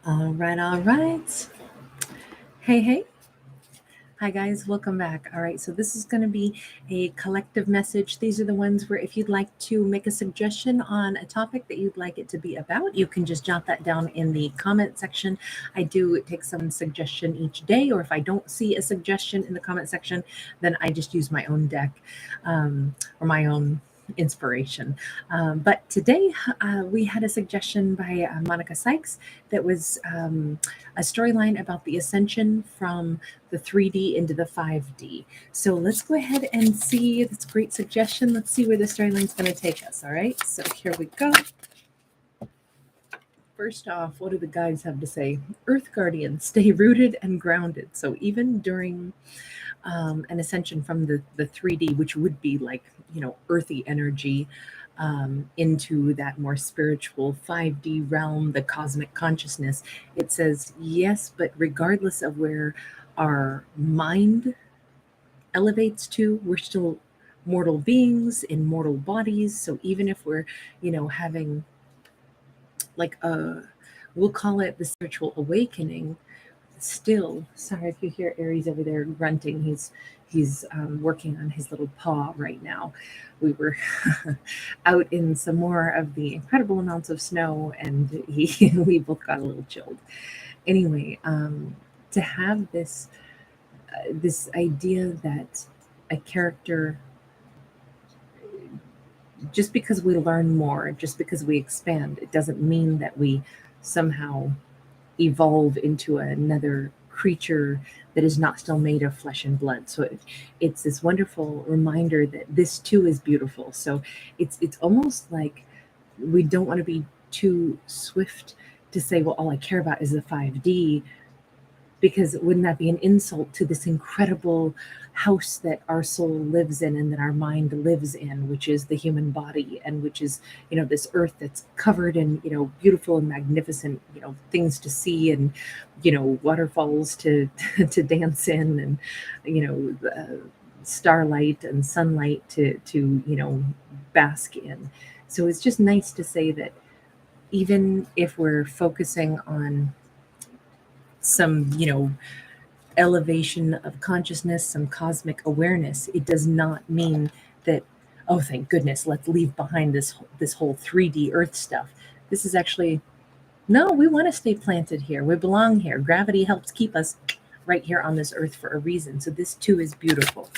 All right, all right. Hey, hey. Hi, guys. Welcome back. All right, so this is going to be a collective message. These are the ones where if you'd like to make a suggestion on a topic that you'd like it to be about, you can just jot that down in the comment section. I do take some suggestion each day, or if I don't see a suggestion in the comment section, then I just use my own deck or my own inspiration. But today we had a suggestion by Monica Sykes that was a storyline about the ascension from the 3D into the 5D. So let's go ahead and see. That's a great suggestion. Let's see where the storyline's going to take us. All right, so here we go. First off, what do the guides have to say? Earth Guardians, stay rooted and grounded. So even during an ascension from the 3D, which would be like, earthy energy, into that more spiritual 5D realm, the cosmic consciousness, it says, yes, but regardless of where our mind elevates to, we're still mortal beings in mortal bodies. So even if we're, having like we'll call it the spiritual awakening, still, sorry if you hear Aries over there grunting. He's working on his little paw right now. We were out in some more of the incredible amounts of snow, and we both got a little chilled. Anyway, to have this idea that a character, just because we learn more, just because we expand, it doesn't mean that we somehow evolve into another creature that is not still made of flesh and blood. So it's this wonderful reminder that this too is beautiful. So it's almost like we don't want to be too swift to say, well, all I care about is the 5D, because wouldn't that be an insult to this incredible house that our soul lives in and that our mind lives in, which is the human body, and which is, this earth that's covered in, beautiful and magnificent, things to see, and, waterfalls to to dance in, and, starlight and sunlight to bask in. So it's just nice to say that even if we're focusing on some, elevation of consciousness, some cosmic awareness, it does not mean that, oh, thank goodness, let's leave behind this whole 3D Earth stuff. This is actually, no, we want to stay planted here. We belong here. Gravity helps keep us right here on this earth for a reason. So this too is beautiful.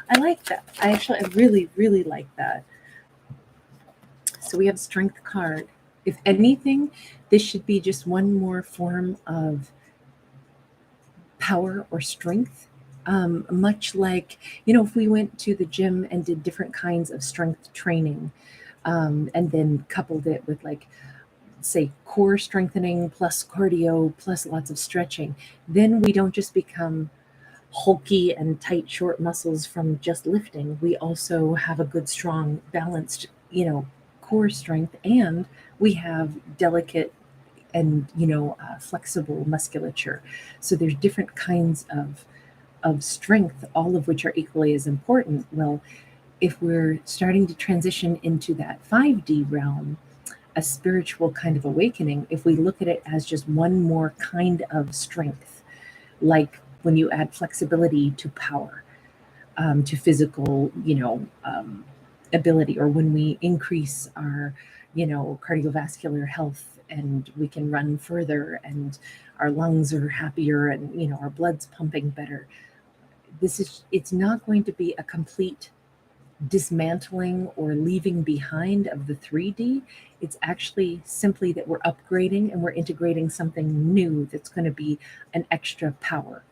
I like that. I really, really like that. So we have Strength card. If anything, this should be just one more form of power or strength. Much like, if we went to the gym and did different kinds of strength training, and then coupled it with, like, say, core strengthening plus cardio plus lots of stretching, then we don't just become hulky and tight, short muscles from just lifting. We also have a good, strong, balanced, core strength, and we have delicate and flexible musculature. So there's different kinds of strength, all of which are equally as important. Well, if we're starting to transition into that 5D realm, a spiritual kind of awakening, if we look at it as just one more kind of strength, like when you add flexibility to power, to physical, ability, or when we increase our, cardiovascular health, and we can run further, and our lungs are happier, and our blood's pumping better. It's not going to be a complete dismantling or leaving behind of the 3D. It's actually simply that we're upgrading and we're integrating something new that's going to be an extra power.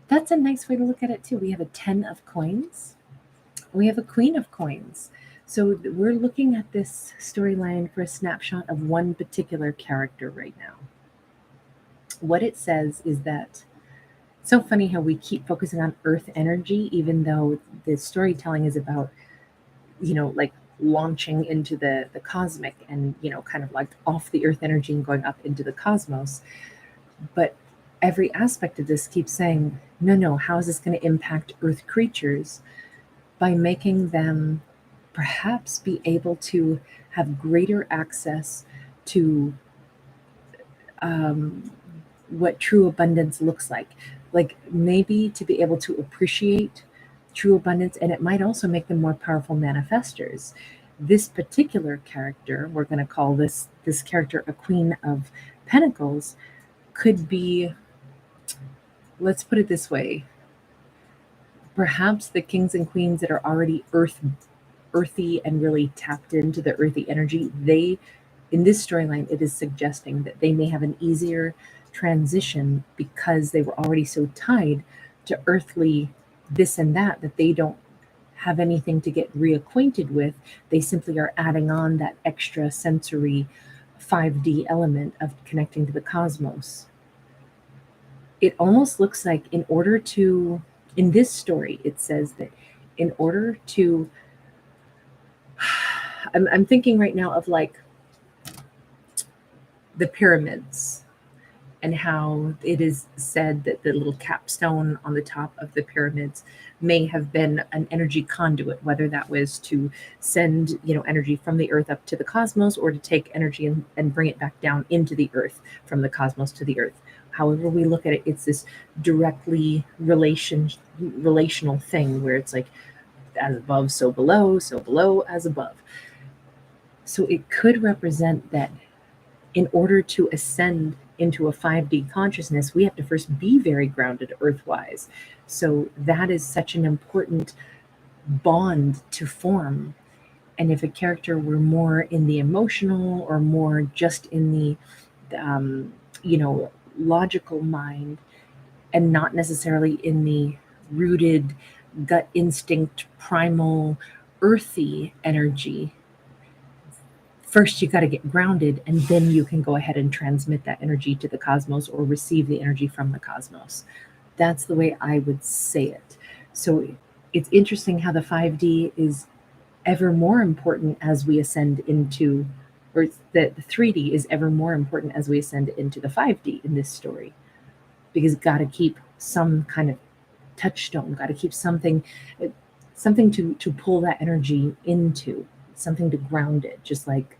That's a nice way to look at it too. We have a 10 of coins. We have a queen of coins. So we're looking at this storyline for a snapshot of one particular character right now. What it says is that, so funny how we keep focusing on earth energy, even though the storytelling is about, like launching into the cosmic, and, kind of like off the earth energy and going up into the cosmos. But every aspect of this keeps saying, no, how is this going to impact earth creatures? By making them perhaps be able to have greater access to what true abundance looks like maybe to be able to appreciate true abundance, and it might also make them more powerful manifestors. This particular character, we're going to call this character a Queen of Pentacles, could be, let's put it this way, perhaps the kings and queens that are already earthy and really tapped into the earthy energy, they, in this storyline, it is suggesting that they may have an easier transition because they were already so tied to earthly this and that they don't have anything to get reacquainted with. They simply are adding on that extra sensory 5D element of connecting to the cosmos. It almost looks like, in this story, it says that in order to, I'm thinking right now of like the pyramids, and how it is said that the little capstone on the top of the pyramids may have been an energy conduit, whether that was to send, energy from the earth up to the cosmos, or to take energy and bring it back down into the earth from the cosmos to the earth. However we look at it, it's this directly relational thing where it's like, as above, so below, as above. So it could represent that in order to ascend into a 5D consciousness, we have to first be very grounded earthwise. So that is such an important bond to form. And if a character were more in the emotional, or more just in the logical mind, and not necessarily in the rooted gut instinct, primal, earthy energy, first you got to get grounded, and then you can go ahead and transmit that energy to the cosmos, or receive the energy from the cosmos. That's the way I would say it. So it's interesting how the 5D is ever more important as we ascend into, or the 3D is ever more important as we ascend into the 5D in this story, because got to keep some kind of touchstone, got to keep something to pull that energy into, something to ground it. Just like,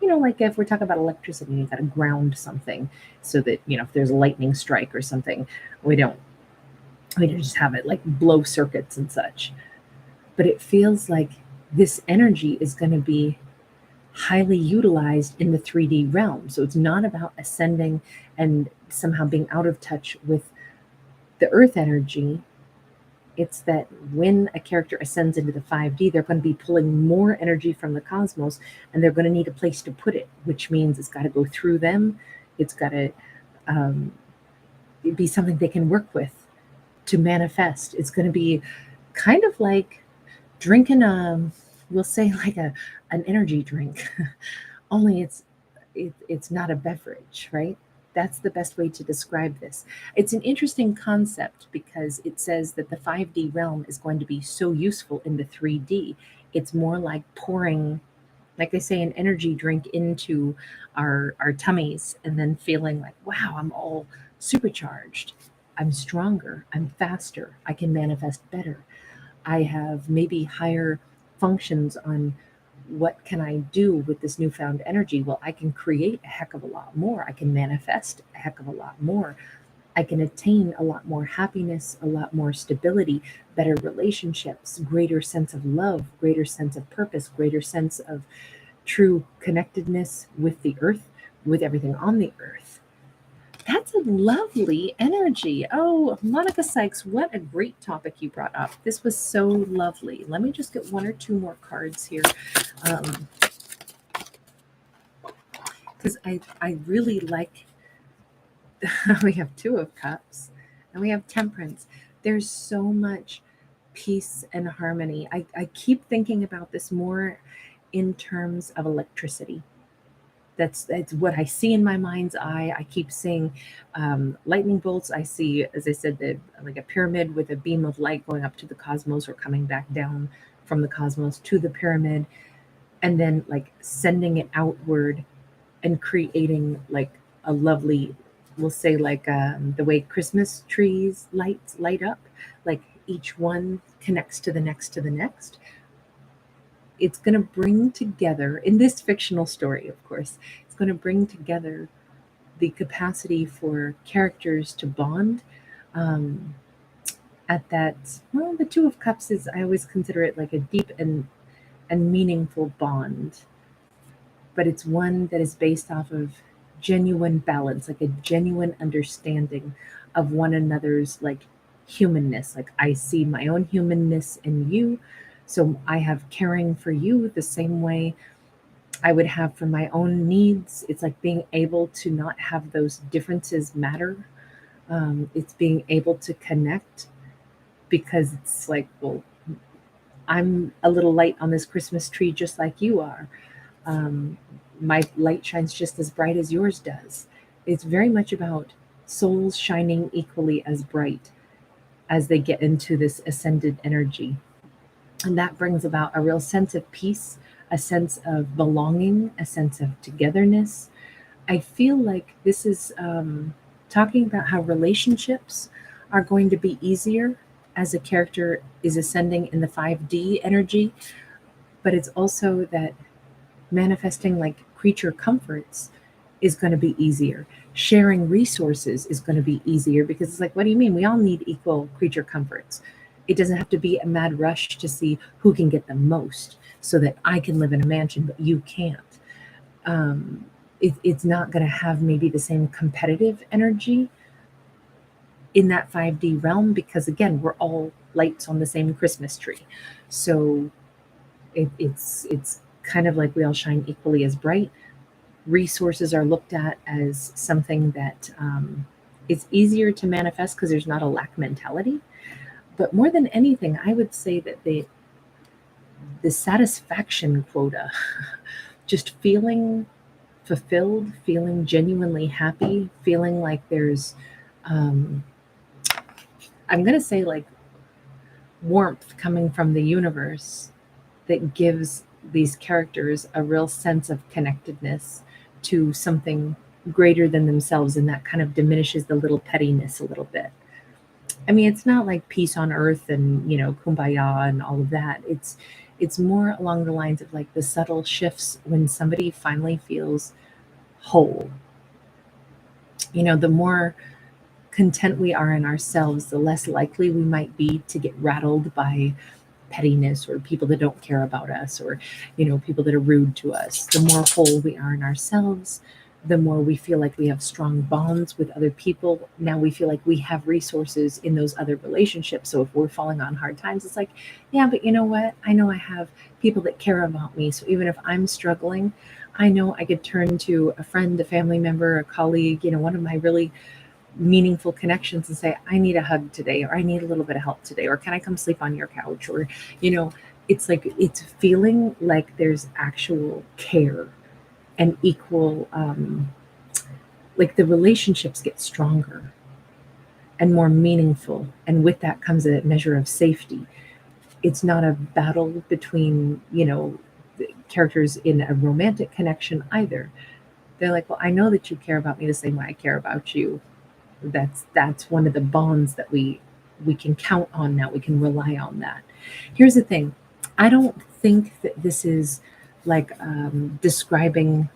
like if we're talking about electricity, you got to ground something so that, if there's a lightning strike or something, we don't just have it like blow circuits and such. But it feels like this energy is going to be highly utilized in the 3D realm. So it's not about ascending and somehow being out of touch with the earth energy. It's that when a character ascends into the 5D, they're going to be pulling more energy from the cosmos, and they're going to need a place to put it, which means it's got to go through them. It's got to be something they can work with to manifest. It's going to be kind of like drinking we'll say like an energy drink, only it's not a beverage, right? That's the best way to describe this. It's an interesting concept because it says that the 5D realm is going to be so useful in the 3D. It's more like pouring, like they say, an energy drink into our tummies, and then feeling like, wow, I'm all supercharged. I'm stronger. I'm faster. I can manifest better. I have maybe higher functions on what can I do with this newfound energy. Well, I can create a heck of a lot more. I can manifest a heck of a lot more. I can attain a lot more happiness, a lot more stability, better relationships, greater sense of love, greater sense of purpose, greater sense of true connectedness with the earth, with everything on the earth. That's a lovely energy. Oh, Monica Sykes, what a great topic you brought up. This was so lovely. Let me just get one or two more cards here. Because I really like, we have Two of Cups and we have Temperance. There's so much peace and harmony. I keep thinking about this more in terms of electricity. That's what I see in my mind's eye. I keep seeing lightning bolts. I see, as I said, like a pyramid with a beam of light going up to the cosmos, or coming back down from the cosmos to the pyramid, and then like sending it outward and creating like a lovely, we'll say like the way Christmas trees light up, like each one connects to the next to the next. It's going to bring together, in this fictional story, of course, it's going to bring together the capacity for characters to bond um, at that. Well, the Two of Cups is, I always consider it like a deep and meaningful bond, but it's one that is based off of genuine balance, like a genuine understanding of one another's like humanness. Like I see my own humanness in you, so I have caring for you the same way I would have for my own needs. It's like being able to not have those differences matter. It's being able to connect because it's like, well, I'm a little light on this Christmas tree just like you are. Um, my light shines just as bright as yours does. It's very much about souls shining equally as bright as they get into this ascended energy. And that brings about a real sense of peace, a sense of belonging, a sense of togetherness. I feel like this is talking about how relationships are going to be easier as a character is ascending in the 5D energy, but it's also that manifesting like creature comforts is going to be easier. Sharing resources is going to be easier because it's like, what do you mean? We all need equal creature comforts. It doesn't have to be a mad rush to see who can get the most so that I can live in a mansion, but you can't. Um, it's not going to have maybe the same competitive energy in that 5D realm because, again, we're all lights on the same Christmas tree. So it's kind of like we all shine equally as bright. Resources are looked at as something that is easier to manifest because there's not a lack mentality. But more than anything, I would say that the satisfaction quota, just feeling fulfilled, feeling genuinely happy, feeling like there's, um, I'm going to say, like warmth coming from the universe that gives these characters a real sense of connectedness to something greater than themselves, and that kind of diminishes the little pettiness a little bit. I mean, it's not like peace on earth and kumbaya and all of that. It's more along the lines of like the subtle shifts when somebody finally feels whole. The more content we are in ourselves, the less likely we might be to get rattled by pettiness or people that don't care about us, or people that are rude to us. The more whole we are in ourselves, the more we feel like we have strong bonds with other people. Now we feel like we have resources in those other relationships. So if we're falling on hard times, it's like, yeah, but you know what, I know I have people that care about me. So even if I'm struggling, I know I could turn to a friend, a family member, a colleague, one of my really meaningful connections, and say, I need a hug today, or I need a little bit of help today, or can I come sleep on your couch? Or, you know, it's like it's feeling like there's actual care and equal, like the relationships get stronger and more meaningful. And with that comes a measure of safety. It's not a battle between, the characters in a romantic connection either. They're like, well, I know that you care about me the same way I care about you. That's one of the bonds that we can count on now. We can rely on that. Here's the thing. I don't think that this is like describing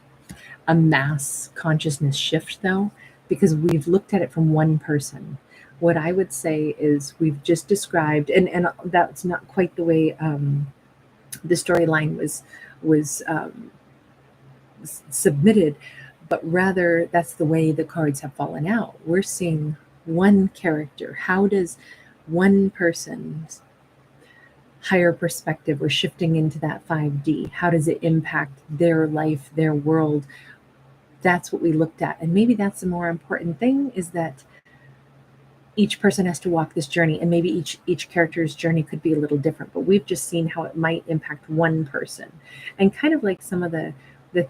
a mass consciousness shift, though, because we've looked at it from one person. What I would say is we've just described, and that's not quite the way the storyline was submitted, but rather that's the way the cards have fallen out. We're seeing one character. How does one person's higher perspective, or shifting into that 5D, how does it impact their life, their world? That's what we looked at. And maybe that's the more important thing, is that each person has to walk this journey, and maybe each character's journey could be a little different, but we've just seen how it might impact one person. And kind of like some of the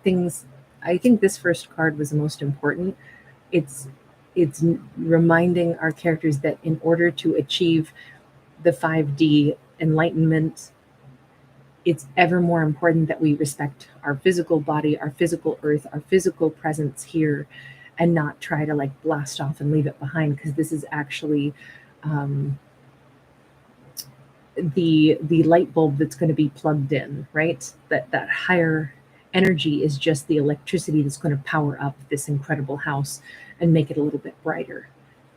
things, I think this first card was the most important. It's reminding our characters that in order to achieve the 5D enlightenment, it's ever more important that we respect our physical body, our physical earth, our physical presence here, and not try to like blast off and leave it behind, because this is actually um, the light bulb that's going to be plugged in, right? That higher energy is just the electricity that's going to power up this incredible house and make it a little bit brighter.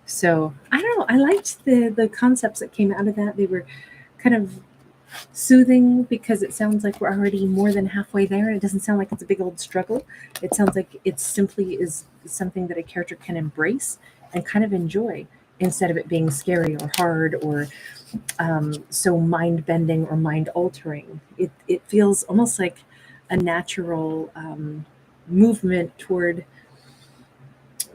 So I don't know. I liked the concepts that came out of that. They were kind of soothing because it sounds like we're already more than halfway there. It doesn't sound like it's a big old struggle. It sounds like it simply is something that a character can embrace and kind of enjoy instead of it being scary or hard or so mind bending or mind altering. It feels almost like a natural movement toward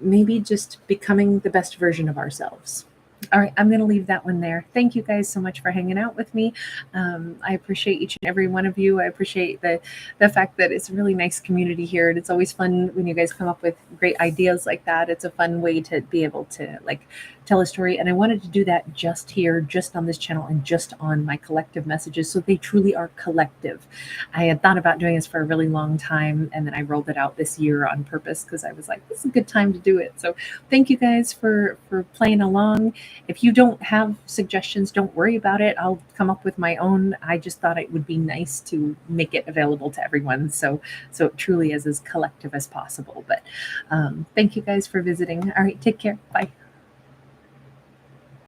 maybe just becoming the best version of ourselves. All right, I'm going to leave that one there. Thank you guys so much for hanging out with me. I appreciate each and every one of you. I appreciate the fact that it's a really nice community here, and it's always fun when you guys come up with great ideas like that. It's a fun way to be able to like tell a story, and I wanted to do that just here, just on this channel, and just on my collective messages, so they truly are collective. I had thought about doing this for a really long time, and then I rolled it out this year on purpose because I was like, this is a good time to do it. So thank you guys for playing along. If you don't have suggestions, don't worry about it. I'll come up with my own. I just thought it would be nice to make it available to everyone, so it truly is as collective as possible. But thank you guys for visiting. All right, take care. Bye.